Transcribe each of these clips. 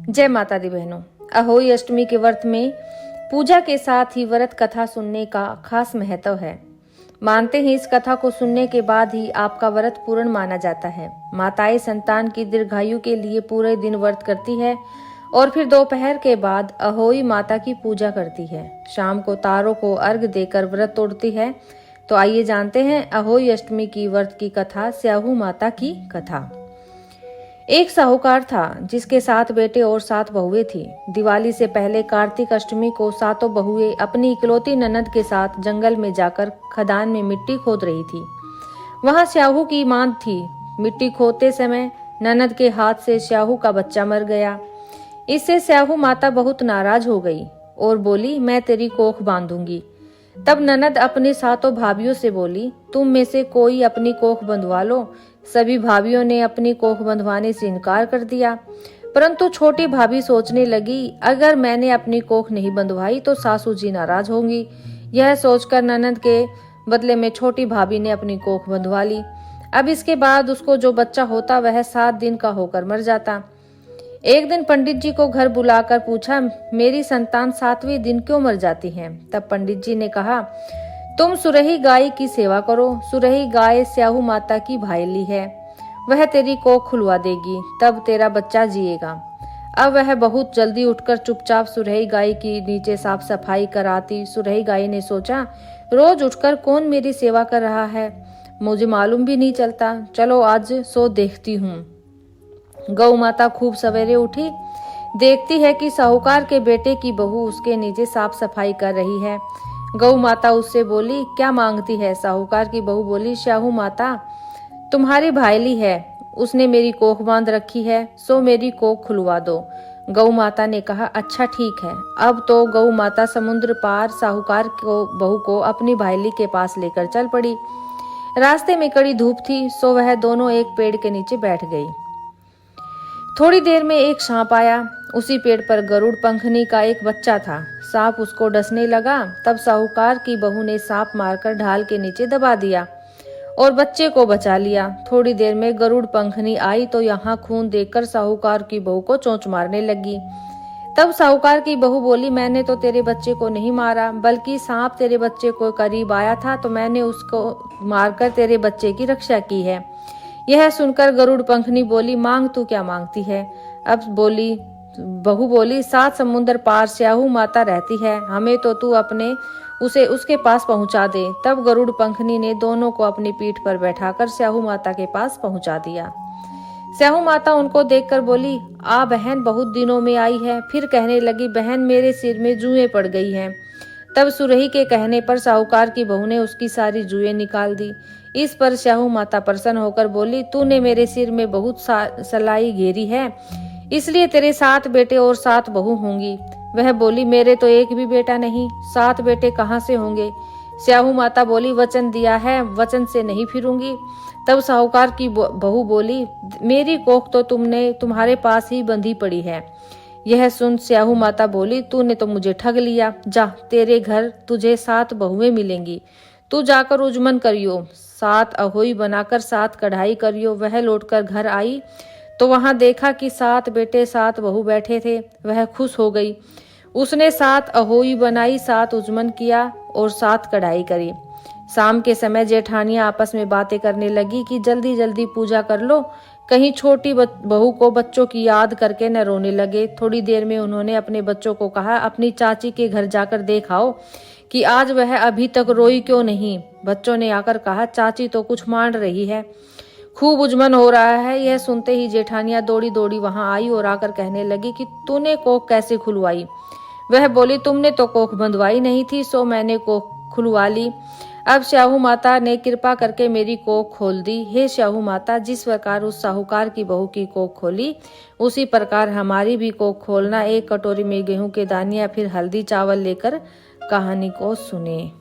जय माता दी बहनों। अहोई अष्टमी के व्रत में पूजा के साथ ही व्रत कथा सुनने का खास महत्व है। मानते हैं इस कथा को सुनने के बाद ही आपका व्रत पूर्ण माना जाता है। माताएं संतान की दीर्घायु के लिए पूरे दिन व्रत करती है और फिर दोपहर के बाद अहोई माता की पूजा करती है। शाम को तारों को अर्घ देकर व्रत तोड़ती है। तो आइए जानते हैं अहोई अष्टमी की व्रत की कथा, स्याहू माता की कथा। एक साहूकार था जिसके 7 बेटे और 7 बहुएं थी। दिवाली से पहले कार्तिक अष्टमी को 7 बहुएं अपनी इकलौती ननद के साथ जंगल में जाकर खदान में मिट्टी खोद रही थी। वहां स्याहू की मांद थी। मिट्टी खोदते समय ननद के हाथ से स्याहू का बच्चा मर गया। इससे स्याहू माता बहुत नाराज हो गई और बोली, मैं तेरी कोख बांधूंगी। तब ननद अपने 7 भाभियों से बोली, तुम में से कोई अपनी कोख बंधवा लो। सभी भाभियों ने अपनी कोख बंधवाने से इनकार कर दिया, परंतु छोटी भाभी सोचने लगी, अगर मैंने अपनी कोख नहीं बंधवाई तो सासू जी नाराज होंगी। यह सोचकर ननद के बदले में छोटी भाभी ने अपनी कोख बंधवा ली। अब इसके बाद उसको जो बच्चा होता वह 7 दिन का होकर मर जाता। एक दिन पंडित जी को घर बुलाकर पूछा, मेरी संतान 7वें दिन क्यों मर जाती है? तब पंडित जी ने कहा, तुम सुरही गाय की सेवा करो। सुरही गाय स्याहू माता की भाईली है, वह तेरी कोख खुलवा देगी, तब तेरा बच्चा जिएगा। अब वह बहुत जल्दी उठकर चुपचाप सुरही गाय की नीचे साफ सफाई कराती। सुरही गाय ने सोचा, रोज उठकर कौन मेरी सेवा कर रहा है, मुझे मालूम भी नहीं चलता। चलो आज सो देखती हूँ। गौ माता खूब सवेरे उठी, देखती है कि साहूकार के बेटे की बहू उसके नीचे साफ सफाई कर रही है। गौ माता उससे बोली, क्या मांगती है? साहूकार की बहू बोली, स्याहू माता तुम्हारी भाईली है, उसने मेरी कोख बांध रखी है, सो मेरी कोख खुलवा दो। गौ माता ने कहा, अच्छा ठीक है। अब तो गौ माता समुद्र पार साहूकार को बहू को अपनी भाईली के पास लेकर चल पड़ी। रास्ते में कड़ी धूप थी, सो वह दोनों एक पेड़ के नीचे बैठ गई। थोड़ी देर में एक सांप आया। उसी पेड़ पर गरुड़ पंखनी का एक बच्चा था। सांप उसको डसने लगा। तब साहूकार की बहू ने सांप मारकर ढाल के नीचे दबा दिया और बच्चे को बचा लिया। थोड़ी देर में गरुड़ पंखनी आई तो यहाँ खून देखकर साहूकार की बहू को चोंच मारने लगी। तब साहूकार की बहू बोली, मैंने तो तेरे बच्चे को नहीं मारा, बल्कि सांप तेरे बच्चे को करीब आया था तो मैंने उसको मारकर तेरे बच्चे की रक्षा की है। यह सुनकर गरुड़ पंखनी बोली, मांग तू क्या मांगती है? अब बहू बोली, 7 समुद्र पार स्याहू माता रहती है, हमें तो तू उसे उसके पास पहुंचा दे। तब गरुड़ पंखनी ने दोनों को अपनी पीठ पर बैठाकर स्याहू माता के पास पहुंचा दिया। स्याहू माता उनको देखकर बोली, आ बहन बहुत दिनों में आई है। फिर कहने लगी, बहन मेरे सिर में जुएं पड़ गई हैं। तब सुरही के कहने पर साहूकार की बहू ने उसकी सारी जुएं निकाल दी। इस पर स्याहू माता प्रसन्न होकर बोली, तूने मेरे सिर में बहुत सलाई घेरी है, इसलिए तेरे 7 बेटे और 7 बहू होंगी। वह बोली, मेरे तो एक भी बेटा नहीं, 7 बेटे कहाँ से होंगे? स्याहू माता बोली, वचन दिया है, वचन से नहीं फिरूंगी। तब साहूकार की बहू बोली, मेरी कोख तो तुम्हारे पास ही बंधी पड़ी है। यह सुन स्याहू माता बोली, तूने तो मुझे ठग लिया। जा, तेरे घर तुझे 7 बहुएं मिलेंगी, तू जाकर उजमन करियो, 7 अहोई बनाकर 7 कढ़ाई करियो। वह लौटकर घर आई तो वहां देखा कि 7 बेटे 7 बहू बैठे थे। वह खुश हो गई। उसने 7 अहोई बनाई, 7 उजमन किया और 7 कढ़ाई करी। शाम के समय जेठानियां आपस में बातें करने लगी कि जल्दी जल्दी पूजा कर लो, कहीं छोटी बहू को बच्चों की याद करके न रोने लगे। थोड़ी देर में उन्होंने अपने बच्चों को कहा, अपनी चाची के घर जाकर देखाओ कि आज वह अभी तक रोई क्यों नहीं। बच्चों ने आकर कहा, चाची तो कुछ मान रही है, खूब उजमन हो रहा है। यह सुनते ही जेठानियां दौड़ी दौड़ी वहां आई और आकर कहने लगी कि तूने कोख कैसे खुलवाई? वह बोली, तुमने तो कोख बंधवाई नहीं थी, सो मैंने कोख खुलवा ली। अब स्याहू माता ने कृपा करके मेरी कोख खोल दी। हे स्याहू माता, जिस प्रकार उस साहूकार की बहू की कोख खोली, उसी प्रकार हमारी भी कोख खोलना। एक कटोरी में गेहूं के दाने या फिर हल्दी चावल लेकर कहानी को सुने।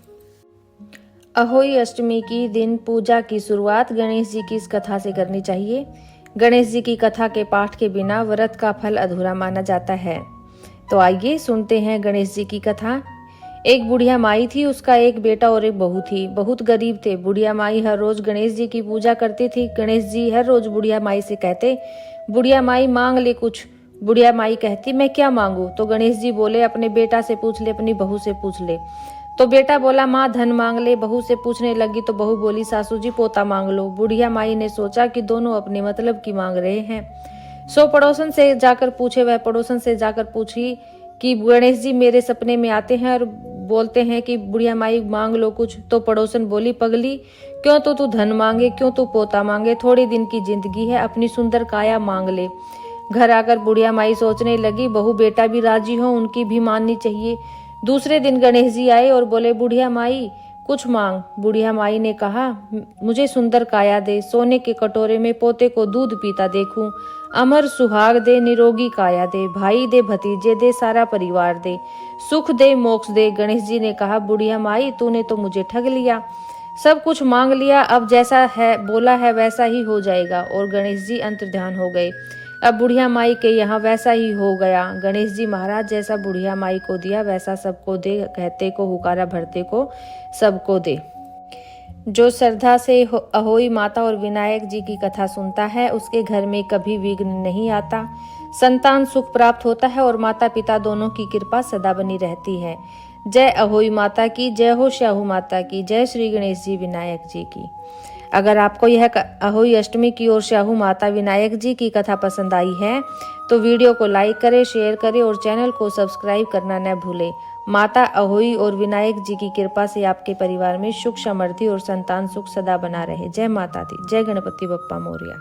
अहोई अष्टमी की दिन पूजा की शुरुआत गणेश जी की इस कथा से करनी चाहिए। गणेश जी की कथा के पाठ के बिना व्रत का फल अधूरा माना जाता है। तो आइए सुनते हैं गणेश जी की कथा। एक बुढ़िया माई थी, उसका एक बेटा और एक बहू थी। बहुत गरीब थे। बुढ़िया माई हर रोज गणेश जी की पूजा करती थी। गणेश जी हर रोज बुढ़िया माई से कहते, बुढ़िया माई मांग ले कुछ। बुढ़िया माई कहती, मैं क्या मांगू? तो गणेश जी बोले, अपने बेटा से पूछ ले, अपनी बहू से पूछ ले। तो बेटा बोला, माँ धन मांग ले। बहू से पूछने लगी तो बहू बोली, सासू जी पोता मांग लो। बुढ़िया माई ने सोचा कि दोनों अपने मतलब की मांग रहे हैं। सो पड़ोसन से जाकर पूछे। वह पड़ोसन से जाकर पूछी कि गणेश जी मेरे सपने में आते हैं और बोलते हैं कि बुढ़िया माई मांग लो कुछ। तो पड़ोसन बोली, पगली, क्यों तो तू धन मांगे, क्यों तू पोता मांगे? थोड़ी दिन की जिंदगी है, अपनी सुंदर काया मांग ले। घर आकर बुढ़िया माई सोचने लगी, बहू बेटा भी राजी हो, उनकी भी माननी चाहिए। दूसरे दिन गणेश जी आए और बोले, बुढ़िया माई कुछ मांग। बुढ़िया माई ने कहा, मुझे सुंदर काया दे, सोने के कटोरे में पोते को दूध पीता देखूं, अमर सुहाग दे, निरोगी काया दे, भाई दे, भतीजे दे, सारा परिवार दे, सुख दे, मोक्ष दे। गणेश जी ने कहा, बुढ़िया माई तूने तो मुझे ठग लिया, सब कुछ मांग लिया, अब जैसा है बोला है वैसा ही हो जाएगा। और गणेश जी अंतर्ध्यान हो गए। अब बुढ़िया माई के यहाँ वैसा ही हो गया। गणेश जी महाराज जैसा बुढ़िया माई को दिया वैसा सबको दे, कहते को हुकारा भरते को सबको दे। जो श्रद्धा से अहोई माता और विनायक जी की कथा सुनता है उसके घर में कभी विघ्न नहीं आता, संतान सुख प्राप्त होता है और माता पिता दोनों की कृपा सदा बनी रहती है। जय अहोई माता की, जय हो श्याहू माता की, जय श्री गणेश जी विनायक जी की। अगर आपको यह अहोई अष्टमी की और श्याहू माता विनायक जी की कथा पसंद आई है तो वीडियो को लाइक करें, शेयर करें और चैनल को सब्सक्राइब करना न भूलें। माता अहोई और विनायक जी की कृपा से आपके परिवार में सुख समृद्धि और संतान सुख सदा बना रहे। जय माता दी, जय गणपति बप्पा मोरया।